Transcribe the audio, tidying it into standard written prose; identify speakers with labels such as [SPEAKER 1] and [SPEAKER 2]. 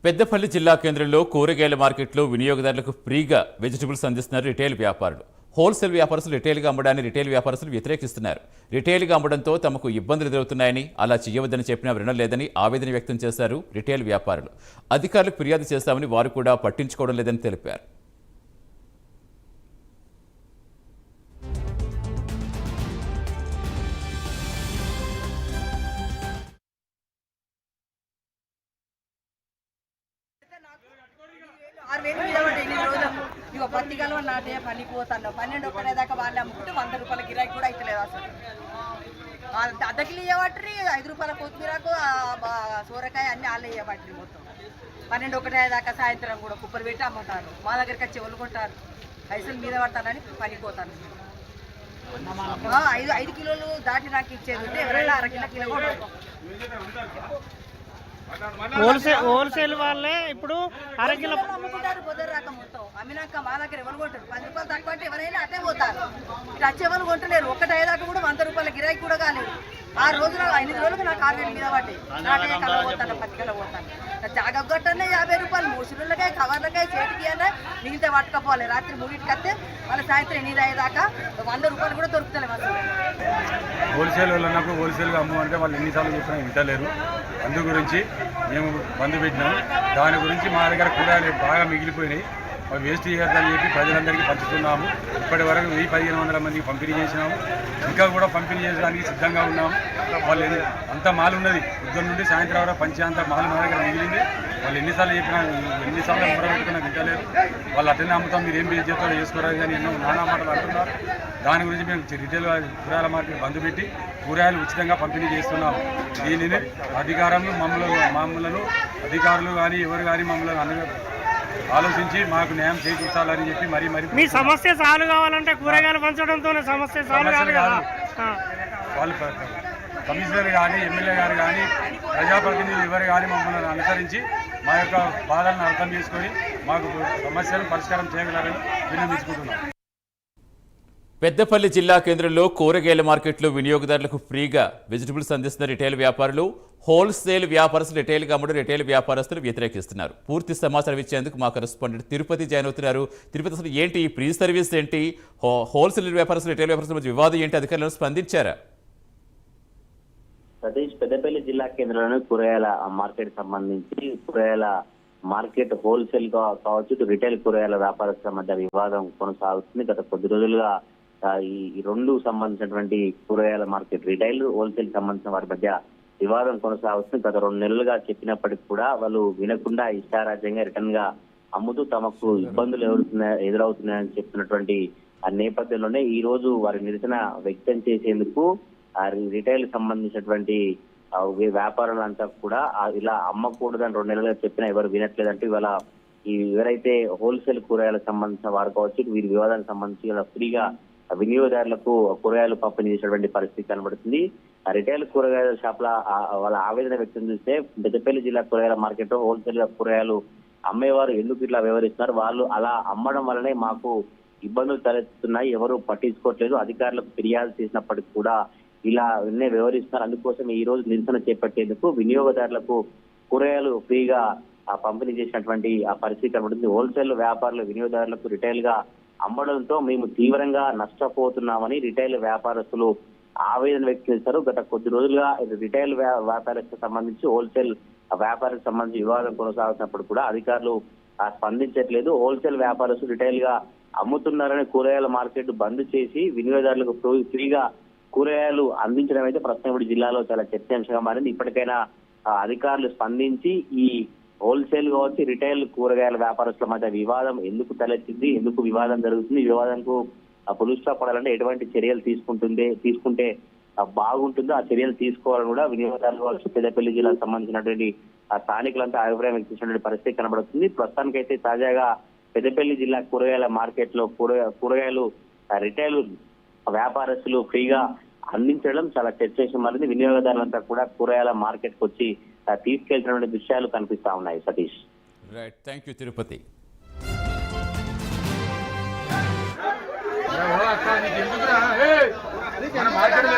[SPEAKER 1] పెద్దపల్లి జిల్లా కేంద్రంలో కూరగాయల మార్కెట్లో వినియోగదారులకు ఫ్రీగా వెజిటబుల్స్ అందిస్తున్నారు రిటైల్ వ్యాపారులు. హోల్సేల్ వ్యాపారస్తులు రిటైల్గా అమ్మడాన్ని రిటైల్ వ్యాపారస్తులు వ్యతిరేకిస్తున్నారు. రిటైల్గా అమ్మడంతో తమకు ఇబ్బందులు ఎదురవుతున్నాయని, అలా చేయవద్దని చెప్పినా వినడం లేదని ఆవేదన వ్యక్తం చేశారు రిటైల్ వ్యాపారులు. అధికారులకు ఫిర్యాదు చేస్తామని వారు కూడా పట్టించుకోవడం లేదని తెలిపారు.
[SPEAKER 2] ఇక పత్తి కలవ నాటే పనికి పోతాను 12 ఒక్కనేదాకా వాళ్ళు అమ్ముకుంటే 100 రూపాయల గిరాకీ కూడా అవుతలేదు. అసలు అద్దకిలు ఇవ్వబట్టి 5 రూపాయల కొత్తిమీరకు సూరకాయ అన్ని వాళ్ళే ఇవ్వబట్టి మొత్తం 12 ఒక్కనేదాకా సాయంత్రం కూడా కుప్పలు పెట్టి అమ్ముతారు. మా దగ్గరికి వచ్చి వదులుకుంటారు, పైసలు మీద పడతానని పనికి పోతాను. 5 కిలోలు దాటి నాకు ఇచ్చేది ఉంటే ఎవరైనా అరకిలో కిలో కూడా
[SPEAKER 3] హోల్సేల్ వాళ్ళే ఇప్పుడు అరకిలో
[SPEAKER 2] అమ్ముకుంటారు. పొద్దు రాక మొత్తం అమ్మినాక మా దగ్గర ఎవరు కొంటారు? 10 రూపాయలు తక్కువ అంటే ఎవరైనా అట్టే పోతారు. ఇటు వచ్చే వాళ్ళు కొంటలేరు. ఒక్కటి అయ్యేదాకా కూడా 100 రూపాయల గిరాకీ కూడా కాలేదు. 6 రోజులు 8 రోజులకు నాకు 6,000 మీద పడ్డాయి. నాటే కల పోతాను, పత్తి కల పోతాను. జాగొట్టనే 50 రూపాయలు, 3 సిరులకాయ కవర్లకాయ చేతికి అన్నా మిగిలితే పట్టుకపోవాలి. రాత్రి 3ంటికి వస్తే మళ్ళీ సాయంత్రం 8 అయ్యేదాకా 100 రూపాయలు కూడా దొరుకుతలేవు. అసలు
[SPEAKER 4] హోల్సేల్ వాళ్ళకు హోల్సేల్గా అమ్మంటే వాళ్ళు ఎన్నిసార్లు చెప్పినా వింటలేరు. అందు గురించి మేము బంద్ పెట్టినాం. దాని గురించి మా దగ్గర కూరగాయలు బాగా మిగిలిపోయినాయి. అవి వేస్ట్ చేయొద్దని చెప్పి ప్రజలందరికీ పంచుతున్నాము. ఇప్పటి వరకు 1,500 మందికి పంపిణీ చేసినాము. ఇంకా కూడా పంపిణీ చేయడానికి సిద్ధంగా ఉన్నాము. వాళ్ళు అంత మాలు ఉన్నది, ఉదయం నుండి సాయంత్రం వరకు పంచేంత మాలు మా దగ్గర మిగిలింది. వాళ్ళు ఎన్నిసార్లు చెప్పినా ఎన్నిసార్లు మొదలుపెట్టుకున్నా వింటలేరు. వాళ్ళు అట్టనే అమ్ముతాం, మీరు ఏం చేస్తారో చేసుకోరాదు కానీ ఎన్నో నానా మాటలు అంటున్నారు. దాని గురించి మేము రిటైల్ కూరగాయల మార్కెట్ బంద్ పెట్టి కూరగాయలు ఉచితంగా పంపిణీ చేస్తున్నాము. దీనిని మమ్మల్ని అధికారులు కానీ ఎవరు కానీ మమ్మల్ని ఆలోచించి మాకు న్యాయం చేకూర్చాలని చెప్పి మరీ
[SPEAKER 3] మీ సమస్య సాల్వ్ కావాలంటే కూరగాయలు పంచడంతోనే సమస్య సాల్వ్ కాదు కదా.
[SPEAKER 4] వాళ్ళు కమిషనర్ కానీ ఎమ్మెల్యే గారు కానీ ప్రజాప్రతినిధులు ఎవరు కానీ మమ్మల్ని అనుసరించి మా యొక్క బాధలను అర్థం చేసుకొని మాకు సమస్యలను పరిష్కారం చేయగలరని విన్నవించుకుంటున్నాం.
[SPEAKER 1] పెద్దపల్లి జిల్లా కేంద్రంలో కూరగాయల మార్కెట్లో వినియోగదారులకు ఫ్రీగా వెజిటబుల్స్ అందిస్తున్న రిటైల్ వ్యాపారులు, హోల్సేల్ వ్యాపారస్తులు రిటైల్గా అమ్మడం రిటైల్ వ్యాపారస్తులు వ్యతిరేకిస్తున్నారు. పూర్తి సమాచారం ఇచ్చేందుకు మా కరెస్పాండెంట్ తిరుపతి జాయిన్ అవుతున్నారు. తిరుపతి, అసలు ఏంటి ఈ ఫ్రీ సర్వీస్ ఏంటి? హోల్సేల్ వ్యాపారస్తులు రిటైల్ వ్యాపారస్తుల మధ్య వివాదం ఏంటి? అధికారులను స్పందించారా?
[SPEAKER 5] సతీష్, పెద్దపల్లి జిల్లా కేంద్రంలోని కూరగాయల మార్కెట్ సంబంధించి కూరగాయల మార్కెట్ హోల్సేల్ కావచ్చు, రిటైల్ కూరగాయల వ్యాపారస్తుల మధ్య వివాదం కొనసాగుతుంది. గత కొద్ది రోజులుగా ఈ రెండు సంబంధించినటువంటి కూరగాయల మార్కెట్ రిటైల్, హోల్సేల్ సంబంధించిన వారి మధ్య వివాదం కొనసాగుతుంది. గత 2 నెలలుగా చెప్పినప్పటికీ కూడా వాళ్ళు వినకుండా ఇష్టారాజ్యంగా రిటర్న్ గా అమ్ముతూ తమకు ఇబ్బందులు ఎదురవుతున్నాయని చెప్తున్నటువంటి ఆ నేపథ్యంలోనే ఈ రోజు వారి నిరసన వ్యక్తం చేసేందుకు రిటైల్ సంబంధించినటువంటి వ్యాపారులంతా కూడా ఇలా అమ్మకూడదని 2 నెలలుగా చెప్పినా ఎవరు వినట్లేదంటే ఇవాళ ఎవరైతే హోల్సేల్ కూరగాయలకు సంబంధించిన వారు కావచ్చు, వీరి వివాదానికి సంబంధించి ఫ్రీగా వినియోగదారులకు కూరగాయలు పంపిణీ చేసేటువంటి పరిస్థితి కనబడుతుంది. రిటైల్ కూరగాయల షాప్ల వాళ్ళ ఆవేదన వ్యక్తం చేస్తే పెద్దపల్లి జిల్లా కూరగాయల మార్కెట్ లో హోల్సేల్ కూరగాయలు అమ్మేవారు ఎందుకు ఇట్లా వ్యవహరిస్తున్నారు, వాళ్ళు అలా అమ్మడం వల్లనే మాకు ఇబ్బందులు తలెత్తుతున్నాయి, ఎవరు పట్టించుకోవట్లేదు, అధికారులకు ఫిర్యాదు చేసినప్పటికీ కూడా ఇలా వ్యవహరిస్తున్నారు. అందుకోసం ఈ రోజు నిరసన చేపట్టేందుకు వినియోగదారులకు కూరగాయలు ఫ్రీగా పంపిణీ చేసినటువంటి ఆ పరిస్థితి కనబడుతుంది. హోల్సేల్ వ్యాపారులు వినియోగదారులకు రిటైల్ గా అమ్మడంతో మేము తీవ్రంగా నష్టపోతున్నామని రిటైల్ వ్యాపారస్తులు ఆవేదన వ్యక్తం చేశారు. గత కొద్ది రోజులుగా రిటైల్ వ్యాపారస్తులకు సంబంధించి హోల్సేల్ వ్యాపారానికి సంబంధించి వివాదం కొనసాగుతున్నప్పుడు కూడా అధికారులు స్పందించట్లేదు. హోల్సేల్ వ్యాపారస్తులు రిటైల్ గా అమ్ముతున్నారని కూరగాయల మార్కెట్ బంద్ చేసి వినియోగదారులకు ఫ్రీగా కూరగాయలు అందించడం అయితే ప్రస్తుతం ఇప్పుడు జిల్లాలో చాలా చర్చాంశంగా మారింది. ఇప్పటికైనా అధికారులు స్పందించి ఈ హోల్సేల్ కావచ్చు, రిటైల్ కూరగాయల వ్యాపారస్తుల మధ్య వివాదం ఎందుకు తలెత్తింది, ఎందుకు వివాదం జరుగుతుంది, ఈ వివాదంకు పులి స్టాప్ పడాలంటే ఎటువంటి చర్యలు తీసుకుంటే బాగుంటుందో ఆ చర్యలు తీసుకోవాలని కూడా వినియోగదారులు కావచ్చు, పెద్దపల్లి జిల్లాకు సంబంధించినటువంటి స్థానికులంతా అభిప్రాయం వ్యక్తం చేసినటువంటి పరిస్థితి కనబడుతుంది. ప్రస్తుతానికైతే తాజాగా పెద్దపల్లి జిల్లా కూరగాయల మార్కెట్ లో కూరగాయలు రిటైల్ వ్యాపారస్తులు ఫ్రీగా అందించడం చాలా చర్చ మారింది. వినియోగదారులంతా కూడా కూరగాయల మార్కెట్ కు వచ్చి తీసుకెళ్తున్న దృశ్యాలు కనిపిస్తా ఉన్నాయి. Satish,
[SPEAKER 1] right, thank you Tirupati.
[SPEAKER 4] Market